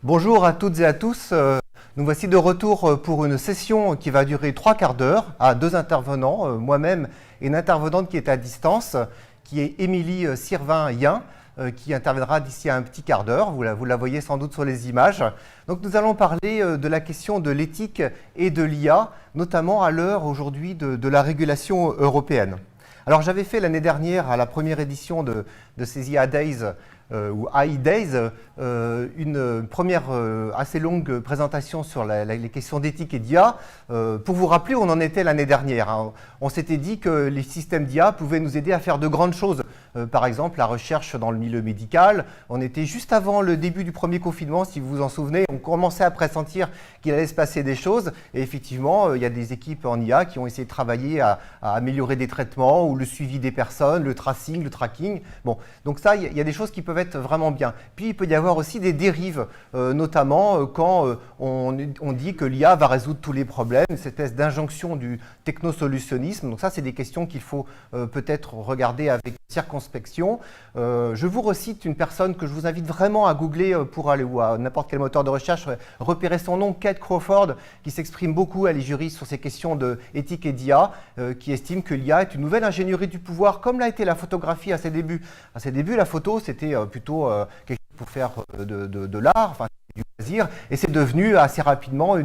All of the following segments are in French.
Bonjour à toutes et à tous. Nous voici de retour pour une session qui va durer 3/4 d'heure à deux intervenants, moi-même et une intervenante qui est à distance, qui est Émilie Sirvin-Yin, qui interviendra d'ici à un petit quart d'heure. Vous la voyez sans doute sur les images. Donc nous allons parler de la question de l'éthique et de l'IA, notamment à l'heure aujourd'hui de la régulation européenne. Alors j'avais fait l'année dernière, à la première édition de ces IA Days, ou AI Days, une première assez longue présentation sur les questions d'éthique et d'IA. Pour vous rappeler où on en était l'année dernière, hein. On s'était dit que les systèmes d'IA pouvaient nous aider à faire de grandes choses. Par exemple, la recherche dans le milieu médical. On était juste avant le début du premier confinement, si vous vous en souvenez. On commençait à pressentir qu'il allait se passer des choses. Et effectivement, il y a des équipes en IA qui ont essayé de travailler à améliorer des traitements ou le suivi des personnes, le tracing, le tracking. Bon, donc ça, il y a des choses qui peuvent être vraiment bien. Puis, il peut y avoir aussi des dérives, notamment quand on dit que l'IA va résoudre tous les problèmes, cette espèce d'injonction du technosolutionnisme. Donc ça, c'est des questions qu'il faut peut-être regarder avec circonspection. Je vous recite une personne que je vous invite vraiment à googler pour aller, ou à n'importe quel moteur de recherche, repérer son nom, Kate Crawford, qui s'exprime beaucoup, elle est juriste sur ces questions d'éthique et d'IA, qui estime que l'IA est une nouvelle ingénierie du pouvoir, comme l'a été la photographie à ses débuts. À ses débuts, la photo, c'était plutôt quelque chose pour faire de l'art, enfin, du plaisir, et c'est devenu assez rapidement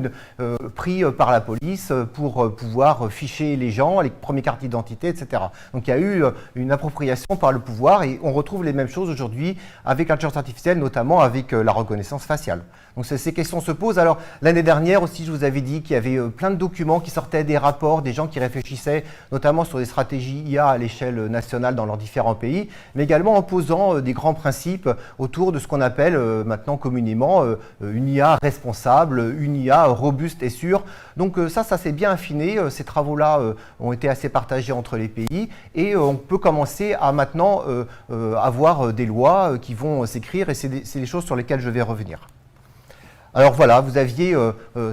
pris par la police pour pouvoir ficher les gens, les premières cartes d'identité, etc. Donc il y a eu une appropriation par le pouvoir et on retrouve les mêmes choses aujourd'hui avec l'intelligence artificielle, notamment avec la reconnaissance faciale. Donc ces questions se posent. Alors l'année dernière aussi, je vous avais dit qu'il y avait plein de documents qui sortaient, des rapports, des gens qui réfléchissaient notamment sur des stratégies IA à l'échelle nationale dans leurs différents pays, mais également en posant des grands principes autour de ce qu'on appelle maintenant communément une IA responsable, une IA robuste et sûre. Donc ça s'est bien affiné. Ces travaux-là ont été assez partagés entre les pays et on peut commencer à maintenant avoir des lois qui vont s'écrire et c'est des choses sur lesquelles je vais revenir. Alors voilà, vous aviez,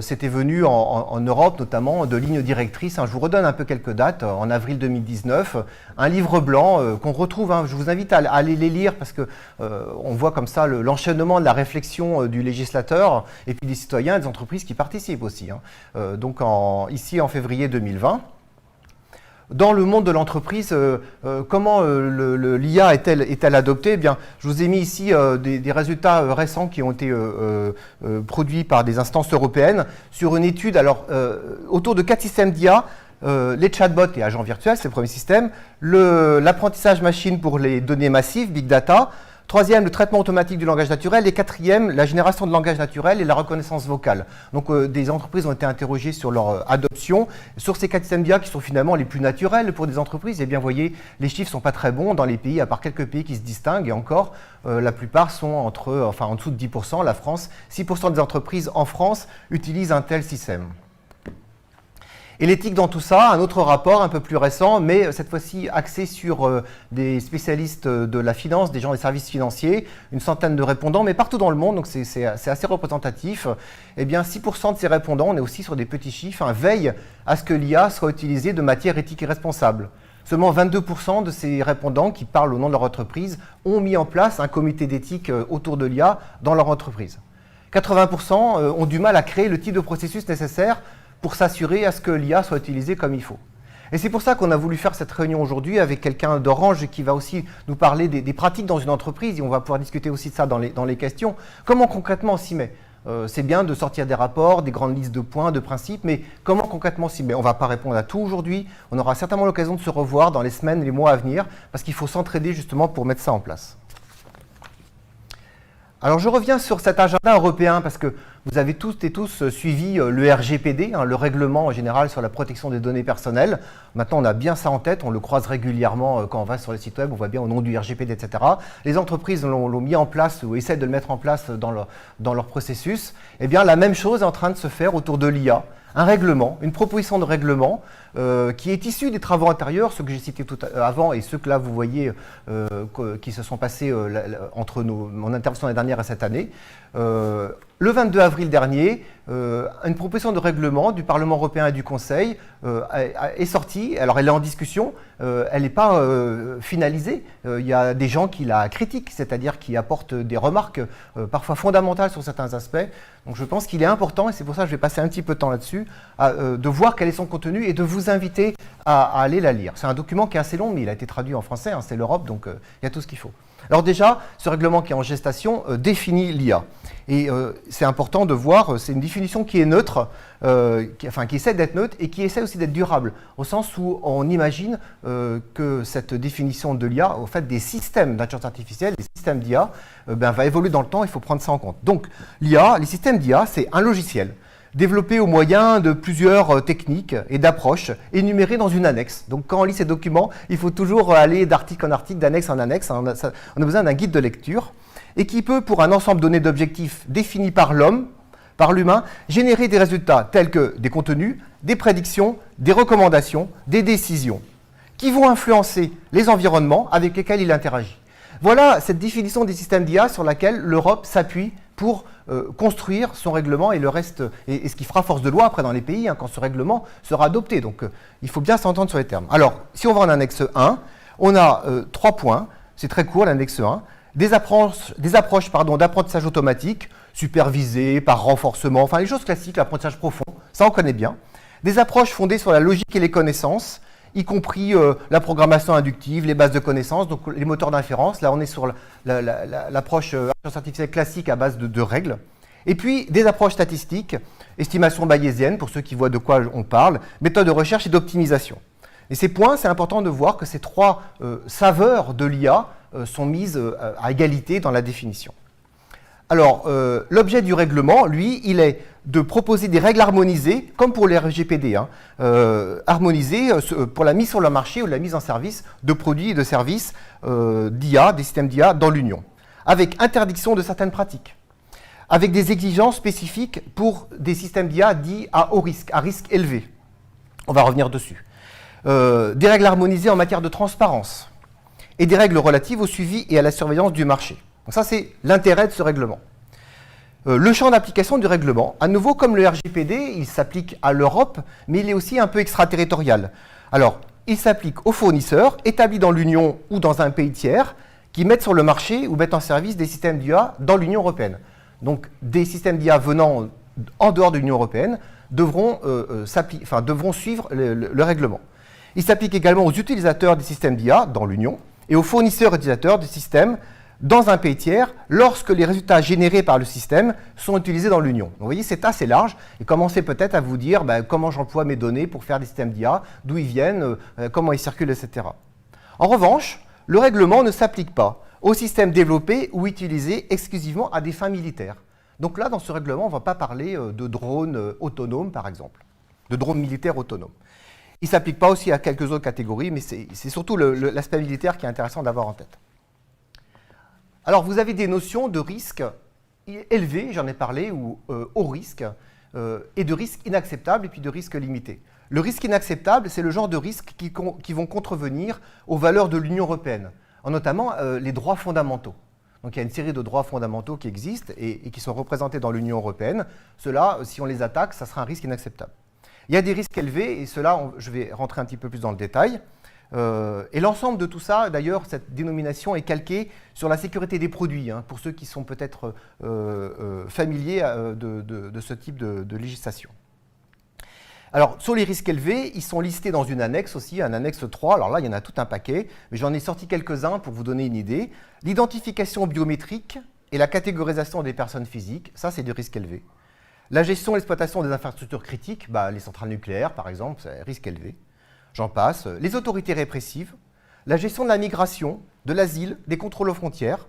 c'était venu en Europe notamment, de lignes directrices. Je vous redonne un peu quelques dates. En avril 2019, un livre blanc qu'on retrouve, je vous invite à aller les lire parce qu'on voit comme ça l'enchaînement de la réflexion du législateur et puis des citoyens et des entreprises qui participent aussi. Donc ici en février 2020. Dans le monde de l'entreprise, comment l'IA est-elle adoptée? Eh bien, je vous ai mis ici des résultats récents qui ont été produits par des instances européennes sur une étude autour de 4 systèmes d'IA. Les chatbots et agents virtuels, c'est le premier système. L'apprentissage machine pour les données massives, big data. Troisième, le traitement automatique du langage naturel. Et quatrième, la génération de langage naturel et la reconnaissance vocale. Donc, des entreprises ont été interrogées sur leur adoption. Sur ces 4 systèmes d'IA qui sont finalement les plus naturels pour des entreprises, eh bien, vous voyez, les chiffres ne sont pas très bons dans les pays, à part quelques pays qui se distinguent. Et encore, la plupart sont en dessous de 10%. La France, 6% des entreprises en France utilisent un tel système. Et l'éthique dans tout ça, un autre rapport un peu plus récent, mais cette fois-ci axé sur des spécialistes de la finance, des gens des services financiers, une centaine de répondants, mais partout dans le monde, donc c'est assez représentatif. Eh bien, 6% de ces répondants, on est aussi sur des petits chiffres, veillent à ce que l'IA soit utilisée de matière éthique et responsable. Seulement 22% de ces répondants qui parlent au nom de leur entreprise ont mis en place un comité d'éthique autour de l'IA dans leur entreprise. 80% ont du mal à créer le type de processus nécessaire pour s'assurer à ce que l'IA soit utilisée comme il faut. Et c'est pour ça qu'on a voulu faire cette réunion aujourd'hui avec quelqu'un d'Orange qui va aussi nous parler des pratiques dans une entreprise et on va pouvoir discuter aussi de ça dans les questions. Comment concrètement on s'y met? C'est bien de sortir des rapports, des grandes listes de points, de principes, mais comment concrètement on s'y met? On ne va pas répondre à tout aujourd'hui. On aura certainement l'occasion de se revoir dans les semaines et les mois à venir parce qu'il faut s'entraider justement pour mettre ça en place. Alors je reviens sur cet agenda européen parce que vous avez toutes et tous suivi le RGPD, le règlement en général sur la protection des données personnelles. Maintenant, on a bien ça en tête, on le croise régulièrement quand on va sur les sites web, on voit bien au nom du RGPD, etc. Les entreprises l'ont mis en place ou essaient de le mettre en place dans leur processus. Eh bien, la même chose est en train de se faire autour de l'IA. Un règlement, une proposition de règlement qui est issue des travaux antérieurs, ceux que j'ai cités tout avant et ceux que là vous voyez qui se sont passés entre mon intervention l'année dernière et cette année. le 22 avril dernier, une proposition de règlement du Parlement européen et du Conseil est sortie. Alors elle est en discussion, elle n'est pas finalisée. Il y a des gens qui la critiquent, c'est-à-dire qui apportent des remarques parfois fondamentales sur certains aspects. Donc je pense qu'il est important, et c'est pour ça que je vais passer un petit peu de temps là-dessus, de voir quel est son contenu et de vous inviter à aller la lire. C'est un document qui est assez long, mais il a été traduit en français, hein, c'est l'Europe, donc il y a tout ce qu'il faut. Alors déjà, ce règlement qui est en gestation définit l'IA. Et c'est important de voir, c'est une définition qui est neutre, qui essaie d'être neutre et qui essaie aussi d'être durable, au sens où on imagine que cette définition de l'IA, au fait des systèmes d'intelligence artificielle, des systèmes d'IA, va évoluer dans le temps, il faut prendre ça en compte. Donc l'IA, les systèmes d'IA, c'est un logiciel développé au moyen de plusieurs techniques et d'approches énumérées dans une annexe. Donc quand on lit ces documents, il faut toujours aller d'article en article, d'annexe en annexe. On a besoin d'un guide de lecture et qui peut, pour un ensemble donné d'objectifs définis par l'homme, par l'humain, générer des résultats tels que des contenus, des prédictions, des recommandations, des décisions qui vont influencer les environnements avec lesquels il interagit. Voilà cette définition des systèmes d'IA sur laquelle l'Europe s'appuie pour construire son règlement et le reste, et ce qui fera force de loi après dans les pays quand ce règlement sera adopté. Donc il faut bien s'entendre sur les termes. Alors, si on va en annexe 1, on a 3 points, c'est très court l'annexe 1, des approches d'apprentissage automatique, supervisées par renforcement, enfin les choses classiques, l'apprentissage profond, ça on connaît bien. Des approches fondées sur la logique et les connaissances, y compris la inductive, les bases de connaissances, donc les moteurs d'inférence. Là, on est sur l'approche intelligence artificielle classique à base de règles. Et puis, des approches statistiques, estimation bayésienne, pour ceux qui voient de quoi on parle, méthode de recherche et d'optimisation. Et ces points, c'est important de voir que ces 3 saveurs de l'IA sont mises à égalité dans la définition. Alors, l'objet du règlement, lui, il est de proposer des règles harmonisées, comme pour les RGPD, harmonisées pour la mise sur le marché ou la mise en service de produits et de services d'IA, des systèmes d'IA dans l'Union, avec interdiction de certaines pratiques, avec des exigences spécifiques pour des systèmes d'IA dits à haut risque, à risque élevé. On va revenir dessus. Des règles harmonisées en matière de transparence et des règles relatives au suivi et à la surveillance du marché. Donc ça, c'est l'intérêt de ce règlement. Le champ d'application du règlement, à nouveau comme le RGPD, il s'applique à l'Europe, mais il est aussi un peu extraterritorial. Alors, il s'applique aux fournisseurs établis dans l'Union ou dans un pays tiers qui mettent sur le marché ou mettent en service des systèmes d'IA dans l'Union européenne. Donc, des systèmes d'IA venant en dehors de l'Union européenne devront suivre le règlement. Il s'applique également aux utilisateurs des systèmes d'IA dans l'Union et aux fournisseurs et utilisateurs des systèmes dans un pays tiers lorsque les résultats générés par le système sont utilisés dans l'Union. Vous voyez, c'est assez large et commencez peut-être à vous dire comment j'emploie mes données pour faire des systèmes d'IA, d'où ils viennent, comment ils circulent, etc. En revanche, le règlement ne s'applique pas aux systèmes développés ou utilisés exclusivement à des fins militaires. Donc là, dans ce règlement, on ne va pas parler de drones autonomes, par exemple, de drones militaires autonomes. Il ne s'applique pas aussi à quelques autres catégories, mais c'est surtout l'aspect militaire qui est intéressant d'avoir en tête. Alors, vous avez des notions de risque élevé, j'en ai parlé, ou haut risque, et de risque inacceptable, et puis de risque limité. Le risque inacceptable, c'est le genre de risques qui vont contrevenir aux valeurs de l'Union européenne, notamment les droits fondamentaux. Donc, il y a une série de droits fondamentaux qui existent et qui sont représentés dans l'Union européenne. Ceux-là, si on les attaque, ça sera un risque inacceptable. Il y a des risques élevés, et ceux-là, je vais rentrer un petit peu plus dans le détail. Et l'ensemble de tout ça, d'ailleurs, cette dénomination est calquée sur la sécurité des produits, pour ceux qui sont peut-être familiers de ce type de législation. Alors, sur les risques élevés, ils sont listés dans une annexe aussi, un annexe 3. Alors là, il y en a tout un paquet, mais j'en ai sorti quelques-uns pour vous donner une idée. L'identification biométrique et la catégorisation des personnes physiques, ça, c'est du risque élevé. La gestion et l'exploitation des infrastructures critiques, les centrales nucléaires, par exemple, c'est risque élevé. J'en passe. Les autorités répressives, la gestion de la migration, de l'asile, des contrôles aux frontières,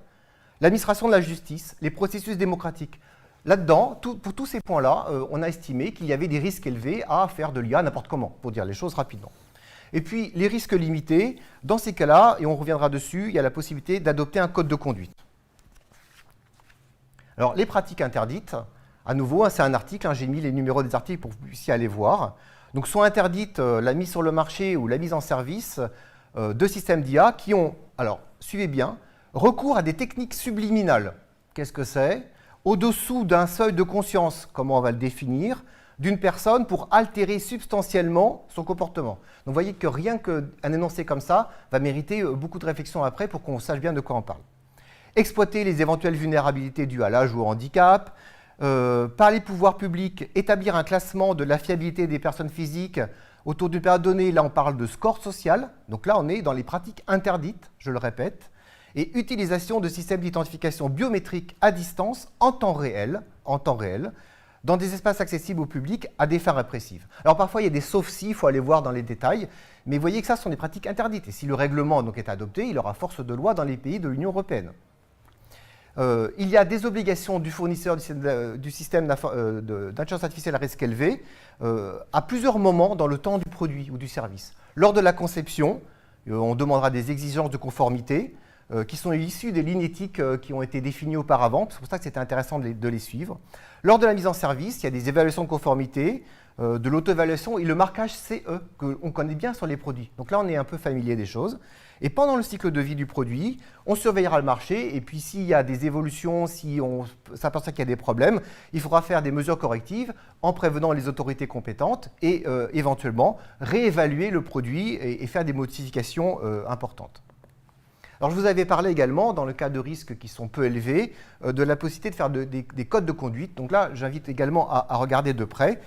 l'administration de la justice, les processus démocratiques. Là-dedans, pour tous ces points-là, on a estimé qu'il y avait des risques élevés à faire de l'IA n'importe comment, pour dire les choses rapidement. Et puis, les risques limités, dans ces cas-là, et on reviendra dessus, il y a la possibilité d'adopter un code de conduite. Alors, les pratiques interdites, à nouveau, c'est un article, j'ai mis les numéros des articles pour que vous puissiez aller voir. Donc, sont interdites la mise sur le marché ou la mise en service de systèmes d'IA qui ont, alors, suivez bien, recours à des techniques subliminales. Qu'est-ce que c'est ? au-dessous d'un seuil de conscience, comment on va le définir, d'une personne pour altérer substantiellement son comportement. Donc vous voyez que rien qu'un énoncé comme ça va mériter beaucoup de réflexion après pour qu'on sache bien de quoi on parle. Exploiter les éventuelles vulnérabilités dues à l'âge ou au handicap, par les pouvoirs publics, établir un classement de la fiabilité des personnes physiques autour d'une période donnée. Là, on parle de score social. Donc là, on est dans les pratiques interdites, je le répète. Et utilisation de systèmes d'identification biométrique à distance en temps réel, dans des espaces accessibles au public à des fins répressives. Alors parfois, il y a des sauf-si, il faut aller voir dans les détails, mais vous voyez que ça, ce sont des pratiques interdites. Et si le règlement donc, est adopté, il aura force de loi dans les pays de l'Union européenne. Il y a des obligations du fournisseur du système d'intelligence artificielle à risque élevé à plusieurs moments dans le temps du produit ou du service. Lors de la conception, on demandera des exigences de conformité qui sont issues des lignes éthiques qui ont été définies auparavant. C'est pour ça que c'était intéressant de les suivre. Lors de la mise en service, il y a des évaluations de conformité, de l'auto-évaluation et le marquage CE, qu'on connaît bien sur les produits. Donc là, on est un peu familier des choses. Et pendant le cycle de vie du produit, on surveillera le marché et puis s'il y a des évolutions, si on s'aperçoit qu'il y a des problèmes, il faudra faire des mesures correctives en prévenant les autorités compétentes et éventuellement réévaluer le produit et faire des modifications importantes. Alors, je vous avais parlé également, dans le cas de risques qui sont peu élevés, de la possibilité de faire des codes de conduite. Donc là, j'invite également à regarder de près.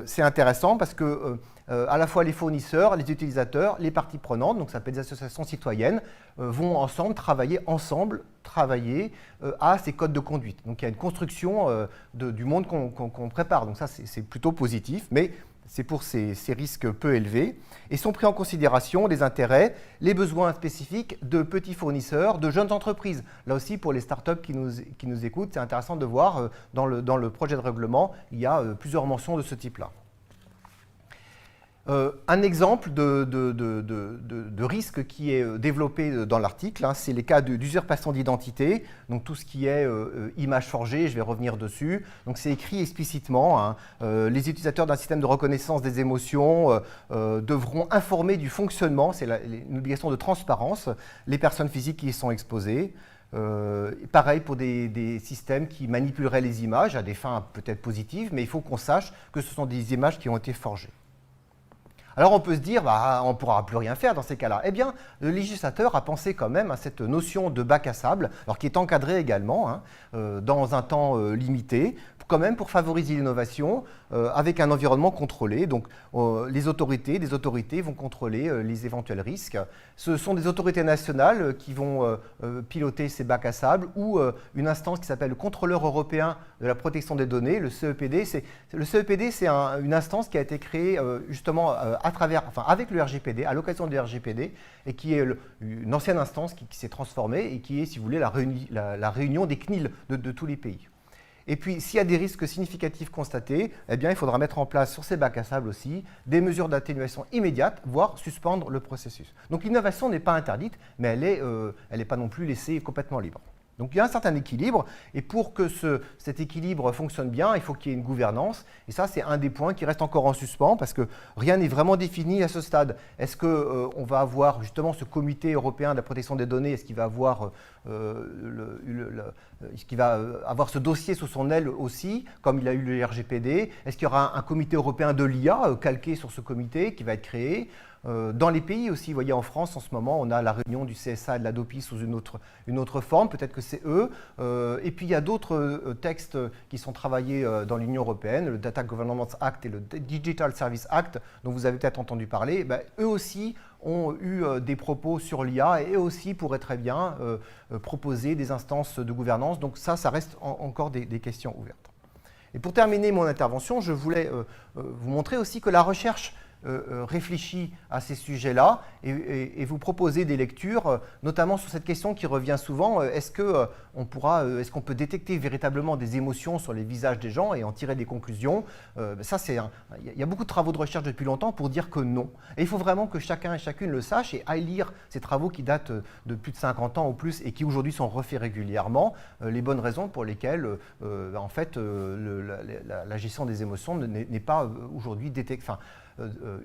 C'est intéressant parce que à la fois les fournisseurs, les utilisateurs, les parties prenantes, donc ça s'appelle des associations citoyennes, vont ensemble travailler à ces codes de conduite. Donc il y a une construction du monde qu'on prépare. Donc ça, c'est plutôt positif, mais c'est pour ces risques peu élevés, et sont pris en considération les intérêts, les besoins spécifiques de petits fournisseurs, de jeunes entreprises. Là aussi, pour les startups qui nous écoutent, c'est intéressant de voir, dans le projet de règlement, il y a plusieurs mentions de ce type-là. Un exemple de risque qui est développé dans l'article, c'est les cas d'usurpation d'identité, donc tout ce qui est image forgée, je vais revenir dessus. Donc c'est écrit explicitement, les utilisateurs d'un système de reconnaissance des émotions devront informer du fonctionnement, c'est une obligation de transparence, les personnes physiques qui y sont exposées. Pareil pour des systèmes qui manipuleraient les images à des fins peut-être positives, mais il faut qu'on sache que ce sont des images qui ont été forgées. Alors on peut se dire, on ne pourra plus rien faire dans ces cas-là. Eh bien, le législateur a pensé quand même à cette notion de bac à sable, alors qui est encadrée également, dans un temps limité, quand même pour favoriser l'innovation avec un environnement contrôlé. Donc des autorités vont contrôler les éventuels risques. Ce sont des autorités nationales qui vont piloter ces bacs à sable ou une instance qui s'appelle le contrôleur européen de la protection des données, le CEPD. Le CEPD, c'est une instance qui a été créée justement avec le RGPD, à l'occasion du RGPD, et qui est une ancienne instance qui s'est transformée et qui est, si vous voulez, la réunion des CNIL de tous les pays. Et puis, s'il y a des risques significatifs constatés, eh bien, il faudra mettre en place sur ces bacs à sable aussi des mesures d'atténuation immédiate, voire suspendre le processus. Donc l'innovation n'est pas interdite, mais elle n'est pas non plus laissée complètement libre. Donc il y a un certain équilibre, et pour que cet équilibre fonctionne bien, il faut qu'il y ait une gouvernance, et ça c'est un des points qui reste encore en suspens, parce que rien n'est vraiment défini à ce stade. Est-ce qu'on va avoir justement ce comité européen de la protection des données, est-ce qu'il va avoir, ce dossier sous son aile aussi, comme il a eu le RGPD? Est-ce qu'il y aura un comité européen de l'IA calqué sur ce comité qui va être créé? Dans les pays aussi, vous voyez, en France, en ce moment, on a la réunion du CSA et de l'ADOPI sous une autre forme, peut-être que c'est eux. Et puis, il y a d'autres textes qui sont travaillés dans l'Union européenne, le Data Governance Act et le Digital Service Act, dont vous avez peut-être entendu parler. Eux aussi ont eu des propos sur l'IA et eux aussi pourraient très bien proposer des instances de gouvernance. Donc ça reste encore des questions ouvertes. Et pour terminer mon intervention, je voulais vous montrer aussi que la recherche réfléchit à ces sujets-là et vous proposer des lectures, notamment sur cette question qui revient souvent, est-ce qu'on peut détecter véritablement des émotions sur les visages des gens et en tirer des conclusions? Il y a beaucoup de travaux de recherche depuis longtemps pour dire que non. Et il faut vraiment que chacun et chacune le sache et aille lire ces travaux qui datent de plus de 50 ans ou plus et qui aujourd'hui sont refaits régulièrement, les bonnes raisons pour lesquelles la gestion des émotions n'est pas aujourd'hui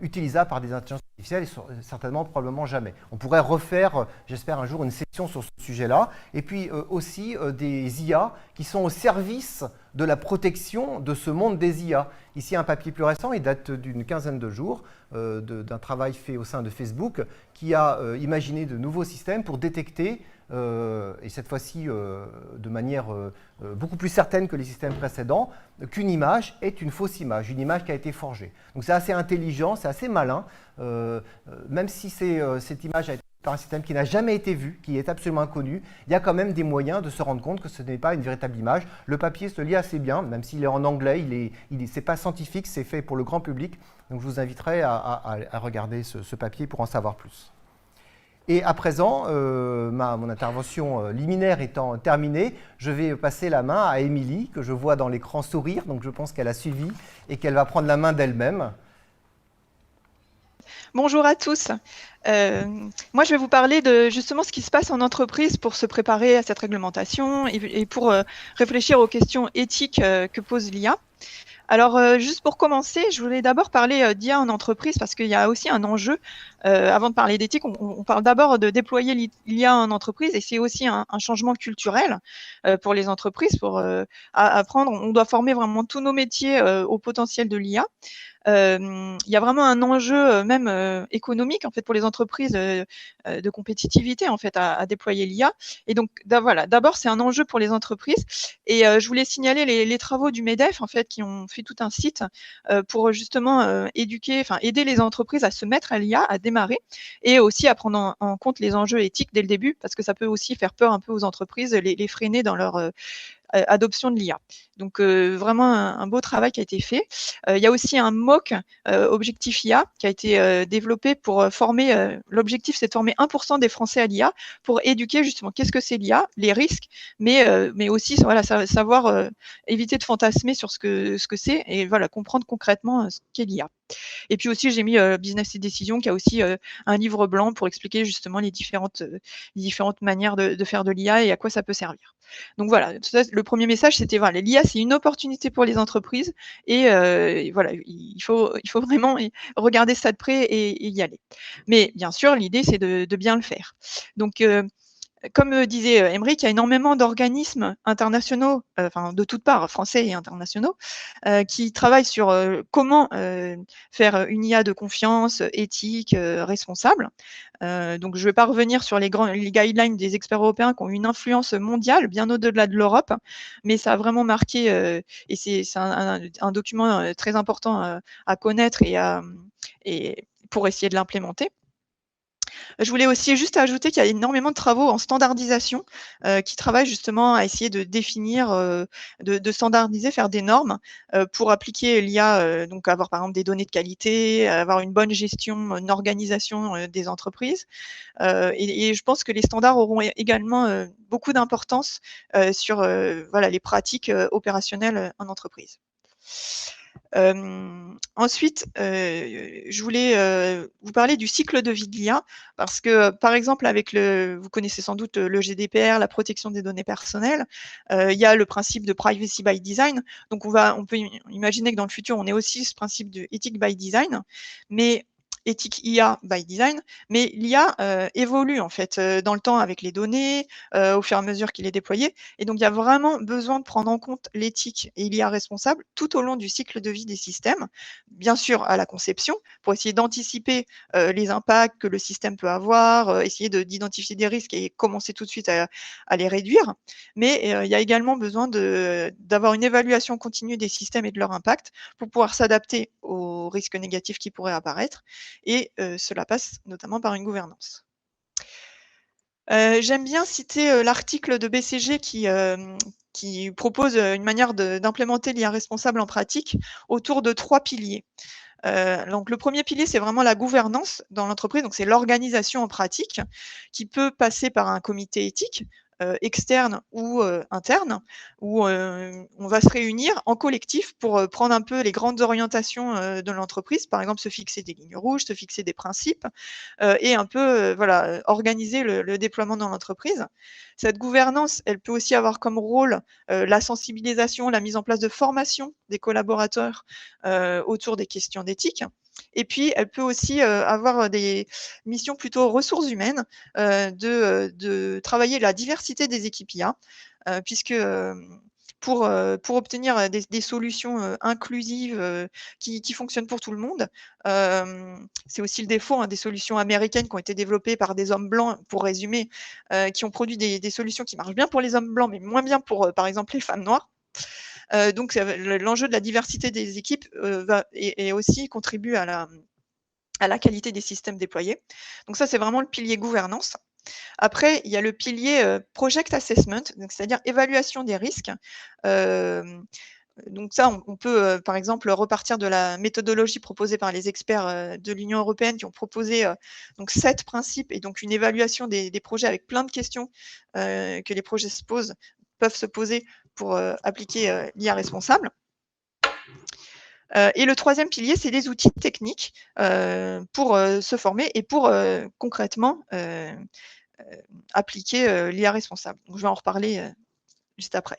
utilisable par des intelligences artificielles. artificielle et certainement, probablement jamais. On pourrait refaire, j'espère un jour, une session sur ce sujet-là. Et puis aussi des IA qui sont au service de la protection de ce monde des IA. Ici, un papier plus récent, il date d'une quinzaine de jours, d'un travail fait au sein de Facebook, qui a imaginé de nouveaux systèmes pour détecter, et cette fois-ci de manière beaucoup plus certaine que les systèmes précédents, qu'une image est une fausse image, une image qui a été forgée. Donc c'est assez intelligent, c'est assez malin, même si cette image a été par un système qui n'a jamais été vu, qui est absolument inconnu, il y a quand même des moyens de se rendre compte que ce n'est pas une véritable image. Le papier se lit assez bien, même s'il est en anglais, c'est pas scientifique, c'est fait pour le grand public. Donc je vous inviterai à regarder ce papier pour en savoir plus. Et à présent, mon intervention liminaire étant terminée, je vais passer la main à Émilie, que je vois dans l'écran sourire, donc je pense qu'elle a suivi et qu'elle va prendre la main d'elle-même. Bonjour à tous. Moi, je vais vous parler de justement ce qui se passe en entreprise pour se préparer à cette réglementation et pour réfléchir aux questions éthiques que pose l'IA. Alors, juste pour commencer, je voulais d'abord parler d'IA en entreprise parce qu'il y a aussi un enjeu. Avant de parler d'éthique, on parle d'abord de déployer l'IA en entreprise et c'est aussi un changement culturel pour les entreprises. Pour apprendre, on doit former vraiment tous nos métiers au potentiel de l'IA. Il y a vraiment un enjeu même économique en fait pour les entreprises de compétitivité en fait à déployer l'IA. Et donc voilà, d'abord c'est un enjeu pour les entreprises. Et je voulais signaler les travaux du MEDEF en fait qui ont fait tout un site pour justement aider les entreprises à se mettre à l'IA, à démarrer, et aussi à prendre en compte les enjeux éthiques dès le début parce que ça peut aussi faire peur un peu aux entreprises, les freiner dans leur adoption de l'IA. Donc vraiment un beau travail qui a été fait. Il y a aussi un MOOC Objectif IA qui a été développé pour former, l'objectif c'est de former 1% des Français à l'IA pour éduquer justement qu'est-ce que c'est l'IA, les risques, mais aussi voilà, savoir éviter de fantasmer sur ce que c'est et voilà, comprendre concrètement ce qu'est l'IA. Et puis aussi, j'ai mis Business et Décision, qui a aussi un livre blanc pour expliquer justement les différentes manières de faire de l'IA et à quoi ça peut servir. Donc voilà, le premier message, c'était voilà, l'IA, c'est une opportunité pour les entreprises et voilà, il faut vraiment regarder ça de près et y aller. Mais bien sûr, l'idée, c'est de bien le faire. Donc, comme disait Émeric, il y a énormément d'organismes internationaux, enfin de toutes parts, français et internationaux, qui travaillent sur comment faire une IA de confiance, éthique, responsable. Donc je ne vais pas revenir sur les guidelines des experts européens qui ont une influence mondiale, bien au-delà de l'Europe, mais ça a vraiment marqué, et c'est un document très important à connaître et pour essayer de l'implémenter. Je voulais aussi juste ajouter qu'il y a énormément de travaux en standardisation qui travaillent justement à essayer de définir, de standardiser, faire des normes pour appliquer l'IA, donc avoir par exemple des données de qualité, avoir une bonne gestion, une organisation des entreprises. Et je pense que les standards auront également beaucoup d'importance sur voilà, les pratiques opérationnelles en entreprise. Ensuite, je voulais vous parler du cycle de vie de l'IA parce que, par exemple, avec vous connaissez sans doute le GDPR, la protection des données personnelles, il y a le principe de privacy by design. Donc, on peut imaginer que dans le futur, on ait aussi ce principe de ethic by design, mais éthique IA by design, mais l'IA évolue en fait dans le temps avec les données, au fur et à mesure qu'il est déployé. Et donc, il y a vraiment besoin de prendre en compte l'éthique et l'IA responsable tout au long du cycle de vie des systèmes. Bien sûr, à la conception, pour essayer d'anticiper les impacts que le système peut avoir, essayer d'identifier des risques et commencer tout de suite à les réduire. Mais il y a également besoin d'avoir une évaluation continue des systèmes et de leur impact pour pouvoir s'adapter aux risques négatifs qui pourraient apparaître. Et cela passe notamment par une gouvernance. J'aime bien citer l'article de BCG qui propose une manière d'implémenter l'IA responsable en pratique autour de 3 piliers. Donc le premier pilier, c'est vraiment la gouvernance dans l'entreprise, donc c'est l'organisation en pratique qui peut passer par un comité éthique externe ou interne, où on va se réunir en collectif pour prendre un peu les grandes orientations de l'entreprise, par exemple se fixer des lignes rouges, se fixer des principes, et un peu voilà, organiser le déploiement dans l'entreprise. Cette gouvernance, elle peut aussi avoir comme rôle la sensibilisation, la mise en place de formation des collaborateurs autour des questions d'éthique. Et puis, elle peut aussi avoir des missions plutôt ressources humaines, de travailler la diversité des équipes IA, puisque pour obtenir des solutions inclusives qui fonctionnent pour tout le monde. C'est aussi le défaut des solutions américaines qui ont été développées par des hommes blancs, pour résumer, qui ont produit des solutions qui marchent bien pour les hommes blancs, mais moins bien pour, par exemple, les femmes noires. Donc, l'enjeu de la diversité des équipes et aussi contribue à la qualité des systèmes déployés. Donc ça, c'est vraiment le pilier gouvernance. Après, il y a le pilier project assessment, c'est-à-dire évaluation des risques. Donc ça, on peut par exemple repartir de la méthodologie proposée par les experts de l'Union européenne qui ont proposé donc 7 principes et donc une évaluation des projets avec plein de questions que les projets peuvent se poser pour appliquer l'IA responsable. Et le troisième pilier, c'est les outils techniques pour se former et pour concrètement appliquer l'IA responsable. Donc, je vais en reparler juste après.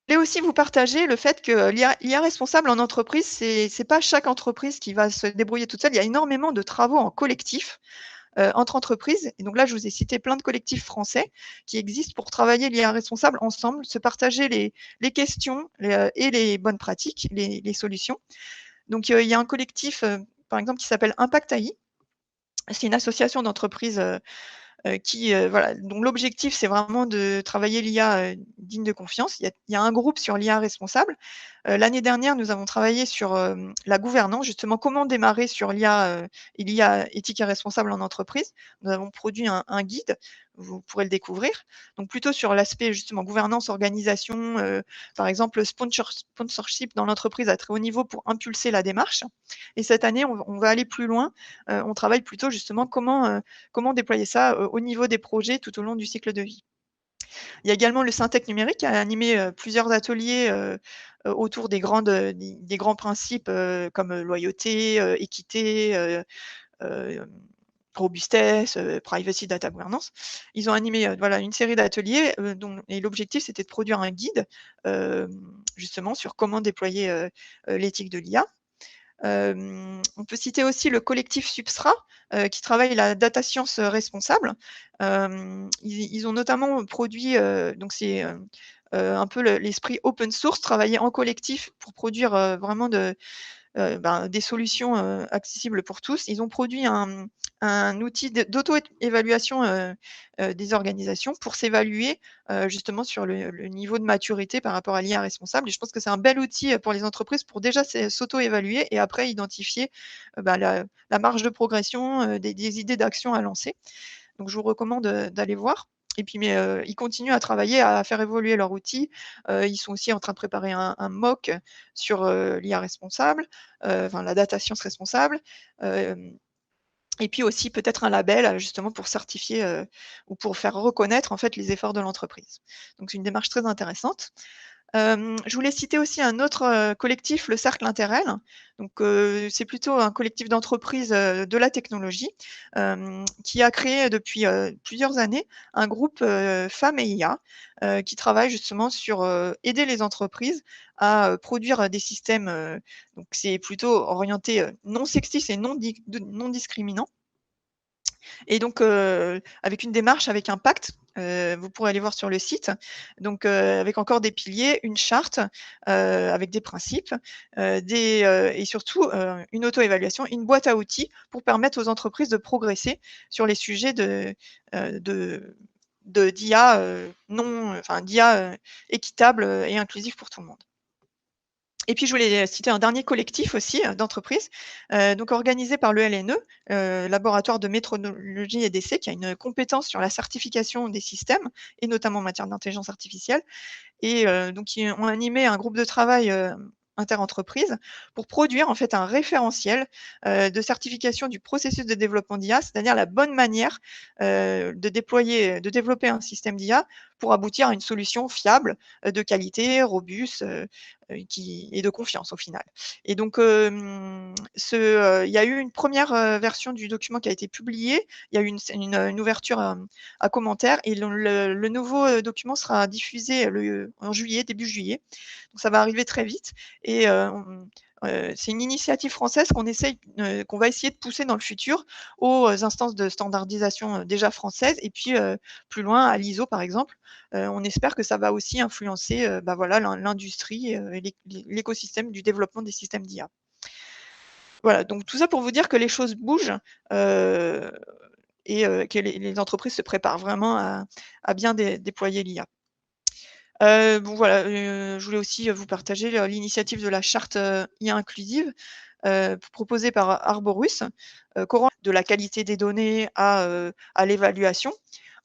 Je voulais aussi vous partager le fait que l'IA responsable en entreprise, c'est pas chaque entreprise qui va se débrouiller toute seule. Il y a énormément de travaux en collectif entre entreprises. Et donc là, je vous ai cité plein de collectifs français qui existent pour travailler l'IA responsable ensemble, se partager les questions et les bonnes pratiques, les solutions. Donc, il y a un collectif, par exemple, qui s'appelle Impact AI. C'est une association d'entreprises dont l'objectif, c'est vraiment de travailler l'IA digne de confiance. Il y a un groupe sur l'IA responsable. L'année dernière, nous avons travaillé sur la gouvernance, justement, comment démarrer sur l'IA et l'IA éthique et responsable en entreprise. Nous avons produit un guide, vous pourrez le découvrir. Donc, plutôt sur l'aspect, justement, gouvernance, organisation, par exemple, sponsorship dans l'entreprise à très haut niveau pour impulser la démarche. Et cette année, on va aller plus loin. On travaille plutôt, justement, comment déployer ça au niveau des projets tout au long du cycle de vie. Il y a également le Syntec numérique qui a animé plusieurs ateliers autour des grands principes comme loyauté, équité, robustesse, privacy, data governance. Ils ont animé une série d'ateliers et l'objectif, c'était de produire un guide justement sur comment déployer l'éthique de l'IA. On peut citer aussi le collectif Substrat qui travaille la data science responsable. Ils ont notamment produit, donc c'est un peu l'esprit open source, travailler en collectif pour produire vraiment des solutions accessibles pour tous. Ils ont produit un outil d'auto-évaluation des organisations pour s'évaluer justement sur le niveau de maturité par rapport à l'IA responsable. Et je pense que c'est un bel outil pour les entreprises pour déjà s'auto-évaluer et après identifier la marge de progression, des idées d'action à lancer. Donc, je vous recommande d'aller voir. Et puis, ils continuent à travailler, à faire évoluer leur outil. Ils sont aussi en train de préparer un MOOC sur l'IA responsable, la data science responsable. Et puis aussi peut-être un label justement pour certifier ou pour faire reconnaître en fait les efforts de l'entreprise. Donc c'est une démarche très intéressante. Je voulais citer aussi un autre collectif, le Cercle Interrel. Donc, c'est plutôt un collectif d'entreprises de la technologie qui a créé depuis plusieurs années un groupe femmes et IA qui travaille justement sur aider les entreprises à produire des systèmes. Donc, c'est plutôt orienté non sexiste et non discriminant. Et donc, avec une démarche, avec un pacte, vous pourrez aller voir sur le site, donc avec encore des piliers, une charte avec des principes, et surtout une auto-évaluation, une boîte à outils pour permettre aux entreprises de progresser sur les sujets d'IA d'IA équitable et inclusif pour tout le monde. Et puis, je voulais citer un dernier collectif aussi d'entreprises, donc organisé par le LNE, Laboratoire de métrologie et d'essai, qui a une compétence sur la certification des systèmes et notamment en matière d'intelligence artificielle. Et donc ils ont animé un groupe de travail interentreprises pour produire en fait un référentiel de certification du processus de développement d'IA, c'est-à-dire la bonne manière de développer un système d'IA pour aboutir à une solution fiable, de qualité, robuste et de confiance au final. Et donc, il y a eu une première version du document qui a été publiée. Il y a eu une ouverture à commentaires et le nouveau document sera diffusé en juillet, début juillet. Donc ça va arriver très vite et C'est une initiative française qu'on va essayer de pousser dans le futur aux instances de standardisation déjà françaises et puis plus loin à l'ISO par exemple. On espère que ça va aussi influencer voilà, l'industrie et l'écosystème du développement des systèmes d'IA. Voilà, donc tout ça pour vous dire que les choses bougent et que les entreprises se préparent vraiment à bien déployer l'IA. Bon voilà, je voulais aussi vous partager l'initiative de la charte IA inclusive proposée par Arborus, correspond de la qualité des données à l'évaluation,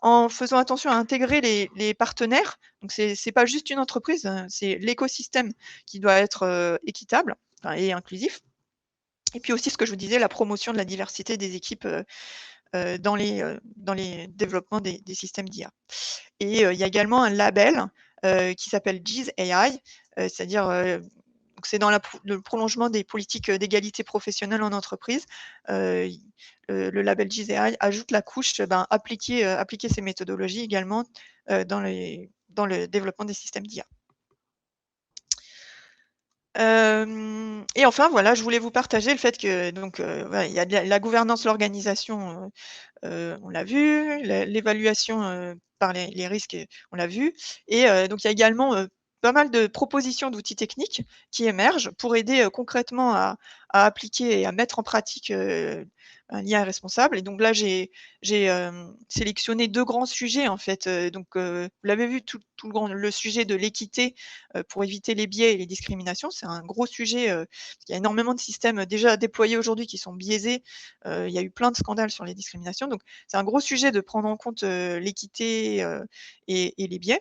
en faisant attention à intégrer les partenaires. Donc c'est pas juste une entreprise, hein, c'est l'écosystème qui doit être équitable et inclusif. Et puis aussi ce que je vous disais, la promotion de la diversité des équipes dans les développements des systèmes d'IA. Et il y a également un label qui s'appelle GIZ AI, c'est-à-dire donc c'est dans le prolongement des politiques d'égalité professionnelle en entreprise. Le label GIZ AI ajoute la couche appliquer ces méthodologies également dans le développement des systèmes d'IA. Et enfin, voilà, je voulais vous partager le fait que donc voilà, il y a la gouvernance, l'organisation, on l'a vu, l'évaluation par les risques, on l'a vu. Et donc il y a également pas mal de propositions d'outils techniques qui émergent pour aider concrètement à appliquer et à mettre en pratique un IA responsable. Et donc là, j'ai sélectionné 2 grands sujets en fait. Donc vous l'avez vu, tout le sujet de l'équité pour éviter les biais et les discriminations. C'est un gros sujet, parce qu'il y a énormément de systèmes déjà déployés aujourd'hui qui sont biaisés. Il y a eu plein de scandales sur les discriminations. Donc c'est un gros sujet de prendre en compte l'équité et les biais.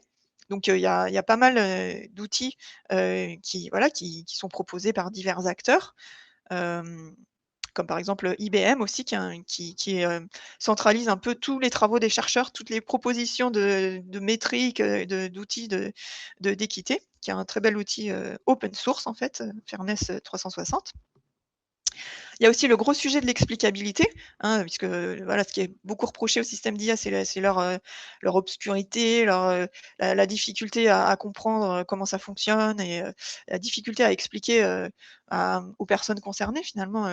Donc il y a pas mal d'outils qui sont proposés par divers acteurs, comme par exemple IBM aussi qui centralise un peu tous les travaux des chercheurs, toutes les propositions de métriques, d'outils d'équité, qui est un très bel outil open source en fait, Fairness 360. Il y a aussi le gros sujet de l'explicabilité, hein, puisque voilà, ce qui est beaucoup reproché au système d'IA, c'est leur obscurité, la difficulté à comprendre comment ça fonctionne et la difficulté à expliquer aux personnes concernées finalement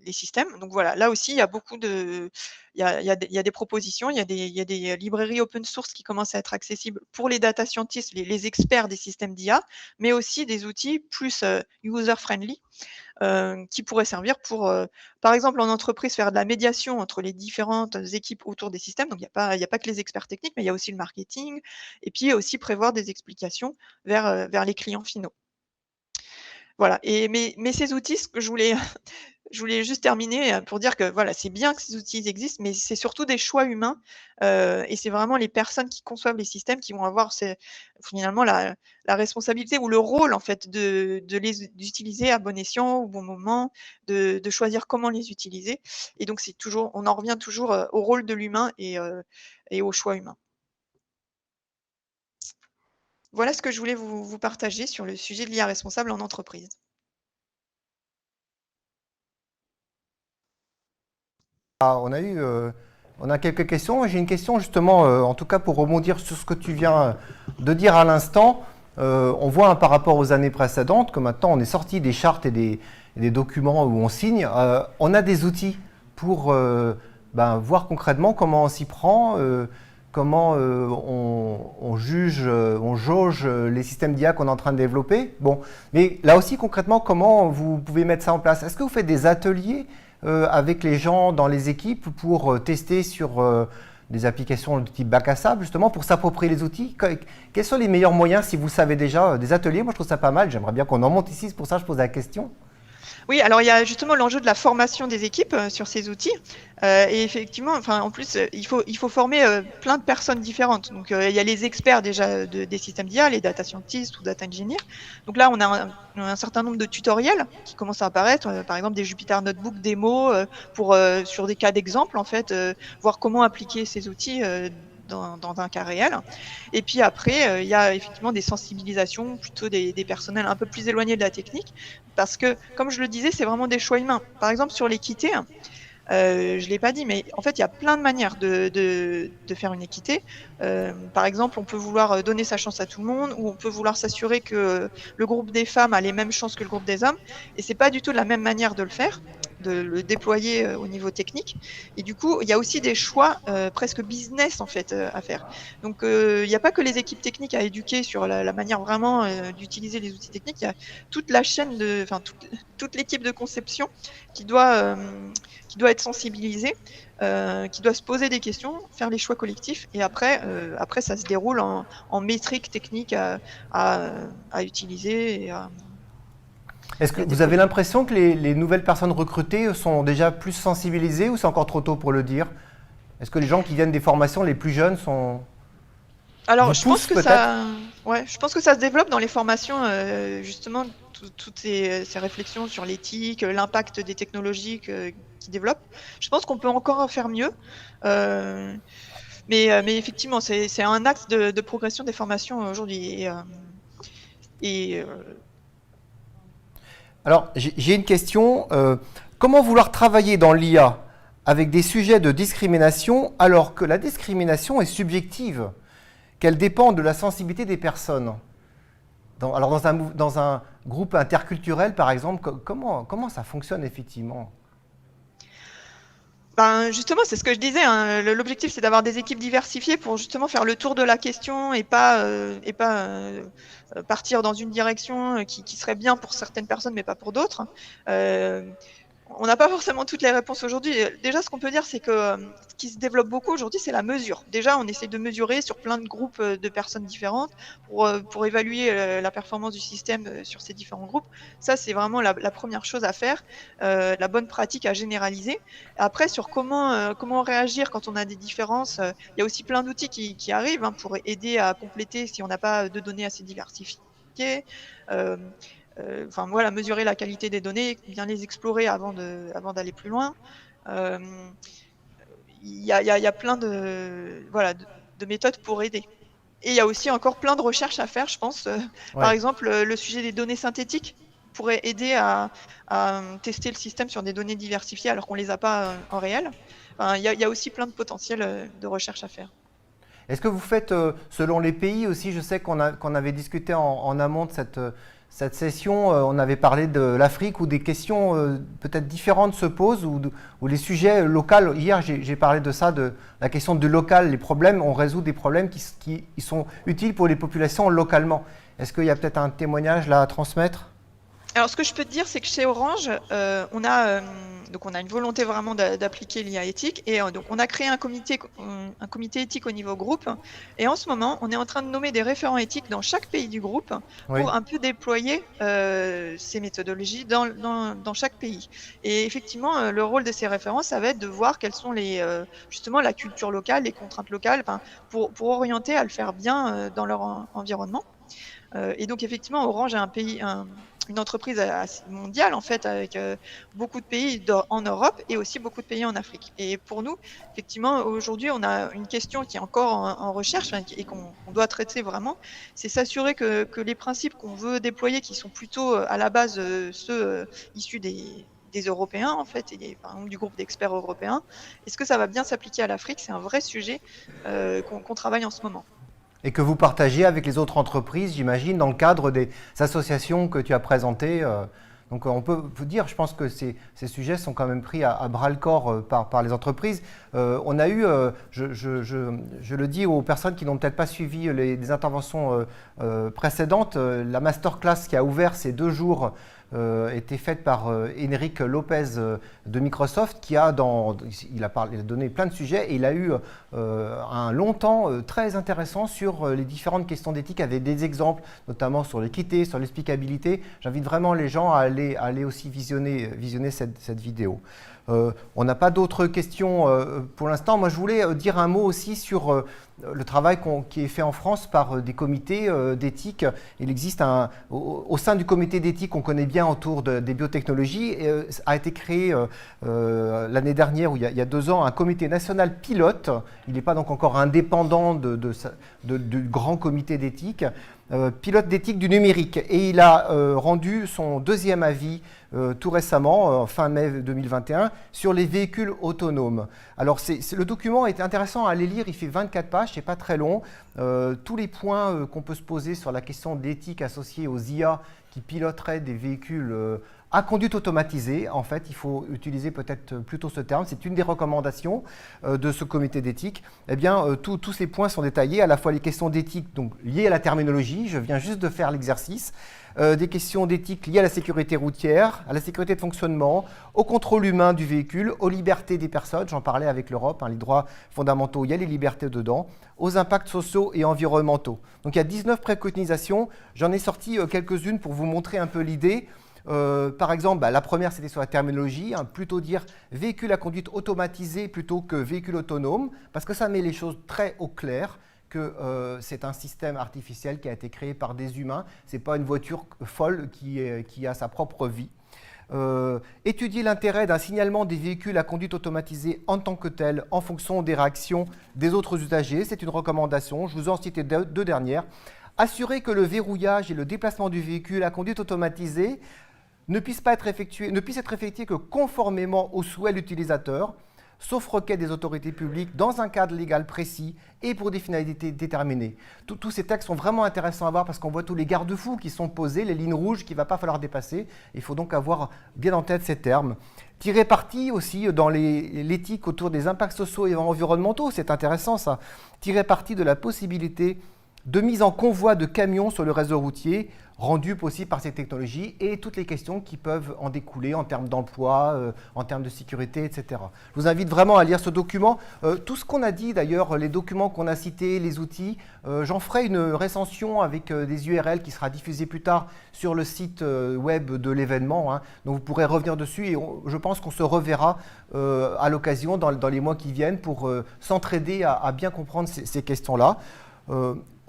les systèmes. Donc voilà, là aussi, il y a beaucoup de, il y a des propositions, il y a des librairies open source qui commencent à être accessibles pour les data scientists, les experts des systèmes d'IA, mais aussi des outils plus user-friendly qui pourraient servir pour, par exemple, en entreprise, faire de la médiation entre les différentes équipes autour des systèmes. Donc, il y a pas que les experts techniques, mais il y a aussi le marketing, et puis aussi prévoir des explications vers les clients finaux. Voilà. Et mais ces outils, ce que je voulais juste terminer pour dire que voilà, c'est bien que ces outils existent, mais c'est surtout des choix humains et c'est vraiment les personnes qui conçoivent les systèmes qui vont avoir finalement la responsabilité ou le rôle en fait de les utiliser à bon escient, au bon moment, de choisir comment les utiliser. Et donc on en revient toujours au rôle de l'humain et au choix humain. Voilà ce que je voulais vous partager sur le sujet de l'IA responsable en entreprise. On a quelques questions. J'ai une question justement, en tout cas pour rebondir sur ce que tu viens de dire à l'instant. On voit par rapport aux années précédentes que maintenant on est sorti des chartes et des documents où on signe. On a des outils pour voir concrètement comment on s'y prend, comment on juge, on jauge les systèmes d'IA qu'on est en train de développer. Bon, mais là aussi concrètement, comment vous pouvez mettre ça en place? Est-ce que vous faites des ateliers avec les gens dans les équipes pour tester sur des applications de type bac à sable, justement, pour s'approprier les outils? Quels sont les meilleurs moyens, si vous savez déjà, des ateliers? Moi, je trouve ça pas mal. J'aimerais bien qu'on en monte ici. C'est pour ça que je pose la question. Oui, alors il y a justement l'enjeu de la formation des équipes sur ces outils. Et effectivement, enfin, en plus, il faut former plein de personnes différentes. Donc, il y a les experts déjà des systèmes d'IA, les data scientists ou data engineers. Donc là, on a un certain nombre de tutoriels qui commencent à apparaître, par exemple des Jupyter Notebook démos sur des cas d'exemple, en fait, voir comment appliquer ces outils dans un cas réel. Et puis après, il y a effectivement des sensibilisations, plutôt des personnels un peu plus éloignés de la technique, parce que, comme je le disais, c'est vraiment des choix humains. Par exemple, sur l'équité, Je ne l'ai pas dit, mais en fait, il y a plein de manières de faire une équité. Par exemple, on peut vouloir donner sa chance à tout le monde, ou on peut vouloir s'assurer que le groupe des femmes a les mêmes chances que le groupe des hommes. Et c'est pas du tout la même manière de le faire, de le déployer au niveau technique. Et du coup, il y a aussi des choix presque business en fait à faire. Donc, il n'y a pas que les équipes techniques à éduquer sur la manière vraiment d'utiliser les outils techniques. Il y a toute la chaîne enfin toute l'équipe de conception qui doit être sensibilisée, qui doit se poser des questions, faire les choix collectifs, et après ça se déroule en métriques techniques à utiliser. Est-ce que vous avez l'impression que les nouvelles personnes recrutées sont déjà plus sensibilisées, ou c'est encore trop tôt pour le dire? Est-ce que les gens qui viennent des formations, les plus jeunes, sont... Alors, je pense que ça se développe dans les formations, justement, toutes ces réflexions sur l'éthique, l'impact des technologies qui développent. Je pense qu'on peut encore en faire mieux. Mais effectivement, c'est un axe de progression des formations aujourd'hui. Alors, j'ai une question. Comment vouloir travailler dans l'IA avec des sujets de discrimination alors que la discrimination est subjective, qu'elle dépend de la sensibilité des personnes? Alors, dans un groupe interculturel, par exemple, comment ça fonctionne effectivement? Ben justement, c'est ce que je disais, hein. L'objectif, c'est d'avoir des équipes diversifiées pour justement faire le tour de la question et pas partir dans une direction qui serait bien pour certaines personnes, mais pas pour d'autres. On n'a pas forcément toutes les réponses aujourd'hui. Déjà, ce qu'on peut dire, c'est que ce qui se développe beaucoup aujourd'hui, c'est la mesure. Déjà, on essaie de mesurer sur plein de groupes de personnes différentes pour évaluer la performance du système sur ces différents groupes. Ça, c'est vraiment la première chose à faire, la bonne pratique à généraliser. Après, sur comment réagir quand on a des différences, il y a aussi plein d'outils qui arrivent pour aider à compléter si on n'a pas de données assez diversifiées. Enfin voilà, mesurer la qualité des données, bien les explorer avant d'aller plus loin. Il y a plein de méthodes pour aider. Et il y a aussi encore plein de recherches à faire, je pense. Ouais. Par exemple, le sujet des données synthétiques pourrait aider à tester le système sur des données diversifiées alors qu'on ne les a pas en réel. Enfin, il y a aussi plein de potentiel de recherche à faire. Est-ce que vous faites, selon les pays aussi, je sais qu'on avait discuté en amont de cette session, on avait parlé de l'Afrique où des questions peut-être différentes se posent, où les sujets locaux, hier j'ai parlé de ça, de la question du local, les problèmes, on résout des problèmes qui sont utiles pour les populations localement. Est-ce qu'il y a peut-être un témoignage là à transmettre ? Alors, ce que je peux te dire, c'est que chez Orange, on a une volonté vraiment d'appliquer l'IA éthique, et donc on a créé un comité éthique au niveau groupe, et en ce moment, on est en train de nommer des référents éthiques dans chaque pays du groupe pour un peu déployer ces méthodologies dans chaque pays. Et effectivement, le rôle de ces référents, ça va être de voir quelles sont justement la culture locale, les contraintes locales, pour orienter à le faire bien dans leur environnement. Et donc effectivement, Orange est une entreprise mondiale en fait, avec beaucoup de pays en Europe et aussi beaucoup de pays en Afrique. Et pour nous, effectivement, aujourd'hui, on a une question qui est encore en recherche et qu'on doit traiter vraiment, c'est s'assurer que les principes qu'on veut déployer, qui sont plutôt à la base ceux issus des Européens en fait, et par exemple du groupe d'experts européens, est-ce que ça va bien s'appliquer à l'Afrique? C'est un vrai sujet qu'on travaille en ce moment. Et que vous partagez avec les autres entreprises, j'imagine, dans le cadre des associations que tu as présentées. Donc on peut vous dire, je pense que ces sujets sont quand même pris à bras-le-corps par les entreprises. On a eu, je le dis aux personnes qui n'ont peut-être pas suivi les interventions précédentes, la masterclass qui a ouvert ces 2 jours était faite par Enrique Lopez de Microsoft, il a donné plein de sujets, et il a eu un long temps très intéressant sur les différentes questions d'éthique, avec des exemples, notamment sur l'équité, sur l'explicabilité. J'invite vraiment les gens à aller aussi visionner cette vidéo. On n'a pas d'autres questions pour l'instant. Moi, je voulais dire un mot aussi sur le travail qui est fait en France par des comités d'éthique. Il existe au sein du comité d'éthique qu'on connaît bien autour des biotechnologies, a été créé l'année dernière, ou il y a 2 ans, un comité national pilote. Il n'est pas donc encore indépendant du grand comité d'éthique. pilote d'éthique du numérique. Et il a rendu son deuxième avis tout récemment, fin mai 2021, sur les véhicules autonomes. Alors le document est intéressant à aller lire, il fait 24 pages, c'est pas très long. Tous les points qu'on peut se poser sur la question d'éthique associée aux IA qui piloteraient des véhicules à conduite automatisée, en fait, il faut utiliser peut-être plutôt ce terme, c'est une des recommandations de ce comité d'éthique. Eh bien, tous ces points sont détaillés, à la fois les questions d'éthique donc liées à la terminologie, je viens juste de faire l'exercice, des questions d'éthique liées à la sécurité routière, à la sécurité de fonctionnement, au contrôle humain du véhicule, aux libertés des personnes, j'en parlais avec l'Europe, les droits fondamentaux, il y a les libertés dedans, aux impacts sociaux et environnementaux. Donc il y a 19 préconisations, j'en ai sorti quelques-unes pour vous montrer un peu l'idée. Par exemple, la première c'était sur la terminologie, plutôt dire véhicule à conduite automatisée plutôt que véhicule autonome, parce que ça met les choses très au clair, que c'est un système artificiel qui a été créé par des humains, ce n'est pas une voiture folle qui a sa propre vie. Étudier l'intérêt d'un signalement des véhicules à conduite automatisée en tant que tel, en fonction des réactions des autres usagers, c'est une recommandation, je vous en cite deux dernières. Assurer que le verrouillage et le déplacement du véhicule à conduite automatisée ne puisse être effectué que conformément aux souhaits de l'utilisateur, sauf requête des autorités publiques dans un cadre légal précis et pour des finalités déterminées. Tous ces textes sont vraiment intéressants à voir parce qu'on voit tous les garde-fous qui sont posés, les lignes rouges qu'il ne va pas falloir dépasser. Il faut donc avoir bien en tête ces termes. Tirer parti aussi dans l'éthique autour des impacts sociaux et environnementaux, c'est intéressant ça. Tirer parti de la possibilité de mise en convoi de camions sur le réseau routier, rendu possible par ces technologies, et toutes les questions qui peuvent en découler en termes d'emploi, en termes de sécurité, etc. Je vous invite vraiment à lire ce document. Tout ce qu'on a dit d'ailleurs, les documents qu'on a cités, les outils, j'en ferai une recension avec des URL qui sera diffusée plus tard sur le site web de l'événement, donc vous pourrez revenir dessus et je pense qu'on se reverra à l'occasion dans les mois qui viennent pour s'entraider à bien comprendre ces questions-là.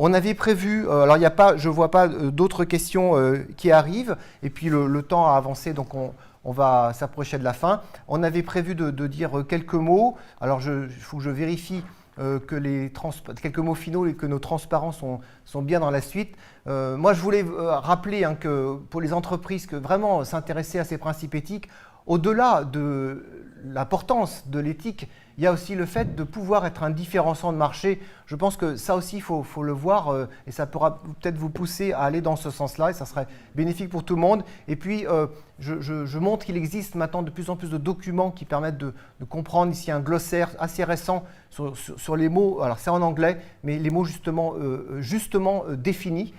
On avait prévu, alors je ne vois pas d'autres questions qui arrivent, et puis le temps a avancé, donc on va s'approcher de la fin. On avait prévu de dire quelques mots, alors il faut que je vérifie que quelques mots finaux et que nos transparents sont bien dans la suite. Moi, je voulais rappeler que pour les entreprises, que vraiment s'intéresser à ces principes éthiques, au-delà de l'importance de l'éthique, il y a aussi le fait de pouvoir être un différenciant de marché. Je pense que ça aussi, il faut le voir et ça pourra peut-être vous pousser à aller dans ce sens-là et ça serait bénéfique pour tout le monde. Et puis, je montre qu'il existe maintenant de plus en plus de documents qui permettent de comprendre. Ici, un glossaire assez récent sur les mots. Alors, c'est en anglais, mais les mots justement définis.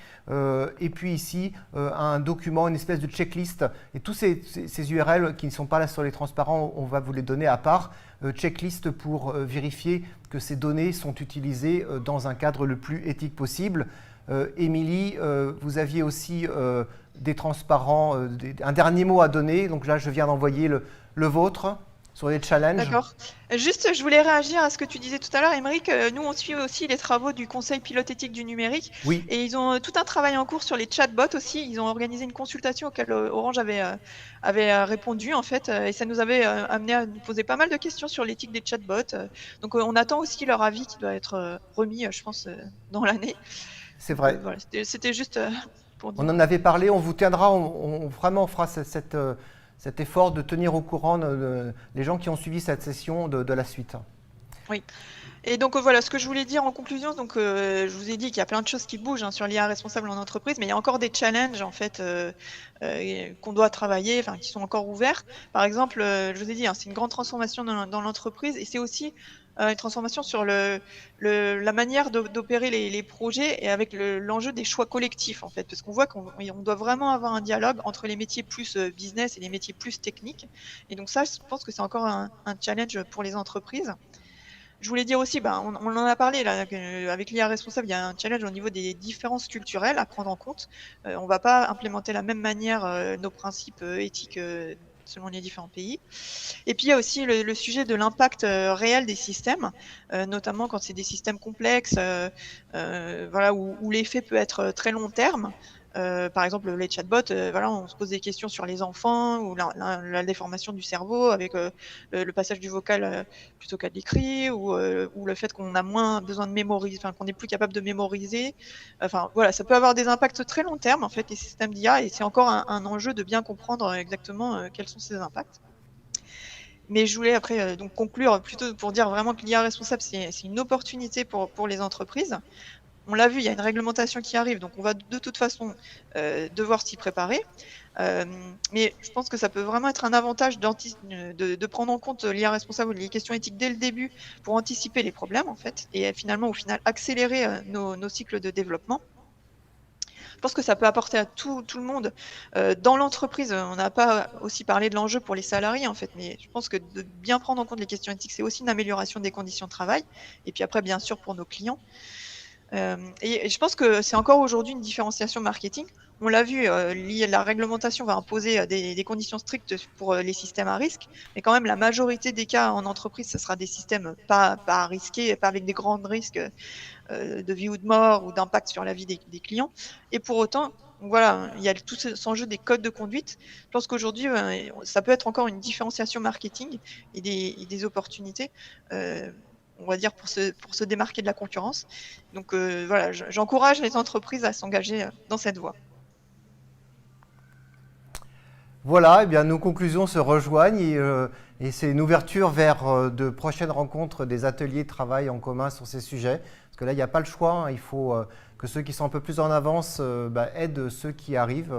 Et puis ici, un document, une espèce de checklist. Et tous ces URL qui ne sont pas là sur les transparents, on va vous les donner à part. Checklist pour vérifier que ces données sont utilisées dans un cadre le plus éthique possible. Émilie, vous aviez aussi des transparents, un dernier mot à donner. Donc là, je viens d'envoyer le vôtre sur les challenges. D'accord. Juste, je voulais réagir à ce que tu disais tout à l'heure, Aymeric. Nous, on suit aussi les travaux du Conseil pilote éthique du numérique. Oui. Et ils ont tout un travail en cours sur les chatbots aussi. Ils ont organisé une consultation auquel Orange avait répondu, en fait. Et ça nous avait amené à nous poser pas mal de questions sur l'éthique des chatbots. Donc, on attend aussi leur avis qui doit être remis, je pense, dans l'année. C'est vrai. Voilà, c'était juste pour dire. On en avait parlé, on vous tiendra, on vraiment fera cet effort de tenir au courant les gens qui ont suivi cette session de la suite. Oui. Et donc voilà, ce que je voulais dire en conclusion, donc je vous ai dit qu'il y a plein de choses qui bougent sur l'IA responsable en entreprise, mais il y a encore des challenges en fait qu'on doit travailler, enfin qui sont encore ouverts. Par exemple, je vous ai dit, c'est une grande transformation dans l'entreprise et c'est aussi une transformation sur la manière d'opérer les projets et avec l'enjeu des choix collectifs en fait, parce qu'on voit qu'on doit vraiment avoir un dialogue entre les métiers plus business et les métiers plus techniques. Et donc ça, je pense que c'est encore un challenge pour les entreprises. Je voulais dire aussi, on en a parlé là, avec l'IA responsable, il y a un challenge au niveau des différences culturelles à prendre en compte. On ne va pas implémenter de la même manière nos principes éthiques selon les différents pays. Et puis il y a aussi le sujet de l'impact réel des systèmes, notamment quand c'est des systèmes complexes, voilà, où l'effet peut être très long terme. Par exemple, les chatbots, voilà, on se pose des questions sur les enfants ou la déformation du cerveau avec le passage du vocal plutôt qu'à l'écrit, ou le fait qu'on a moins besoin de mémoriser, enfin qu'on est plus capable de mémoriser. Enfin voilà, ça peut avoir des impacts très long terme en fait, les systèmes d'IA, et c'est encore un enjeu de bien comprendre exactement quels sont ces impacts. Mais je voulais après donc conclure plutôt pour dire vraiment que l'IA responsable, c'est une opportunité pour les entreprises. On l'a vu, il y a une réglementation qui arrive, donc on va de toute façon devoir s'y préparer. Mais je pense que ça peut vraiment être un avantage de prendre en compte l'IA responsable ou les questions éthiques dès le début pour anticiper les problèmes, en fait, et finalement, au final, accélérer nos cycles de développement. Je pense que ça peut apporter à tout le monde. Dans l'entreprise, on n'a pas aussi parlé de l'enjeu pour les salariés, en fait, mais je pense que de bien prendre en compte les questions éthiques, c'est aussi une amélioration des conditions de travail. Et puis après, bien sûr, pour nos clients. Et je pense que c'est encore aujourd'hui une différenciation marketing. On l'a vu, la réglementation va imposer des conditions strictes pour les systèmes à risque, mais quand même la majorité des cas en entreprise, ce sera des systèmes pas risqués, pas avec des grands risques de vie ou de mort ou d'impact sur la vie des clients. Et pour autant, voilà, il y a tout cet enjeu des codes de conduite. Je pense qu'aujourd'hui, ça peut être encore une différenciation marketing et des opportunités. On va dire pour se démarquer de la concurrence. Donc voilà, j'encourage les entreprises à s'engager dans cette voie. Voilà, eh bien, nos conclusions se rejoignent et c'est une ouverture vers de prochaines rencontres, des ateliers de travail en commun sur ces sujets. Parce que là, il n'y a pas le choix, hein, il faut que ceux qui sont un peu plus en avance aident ceux qui arrivent.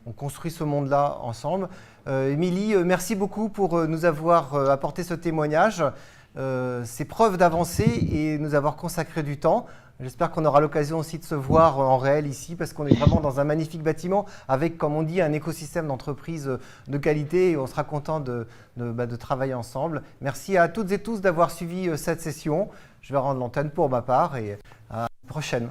On construit ce monde-là ensemble. Émilie, merci beaucoup pour nous avoir apporté ce témoignage, ces preuves d'avancée et nous avoir consacré du temps. J'espère qu'on aura l'occasion aussi de se voir en réel ici parce qu'on est vraiment dans un magnifique bâtiment avec, comme on dit, un écosystème d'entreprises de qualité et on sera content de travailler ensemble. Merci à toutes et tous d'avoir suivi cette session. Je vais rendre l'antenne pour ma part et à la prochaine.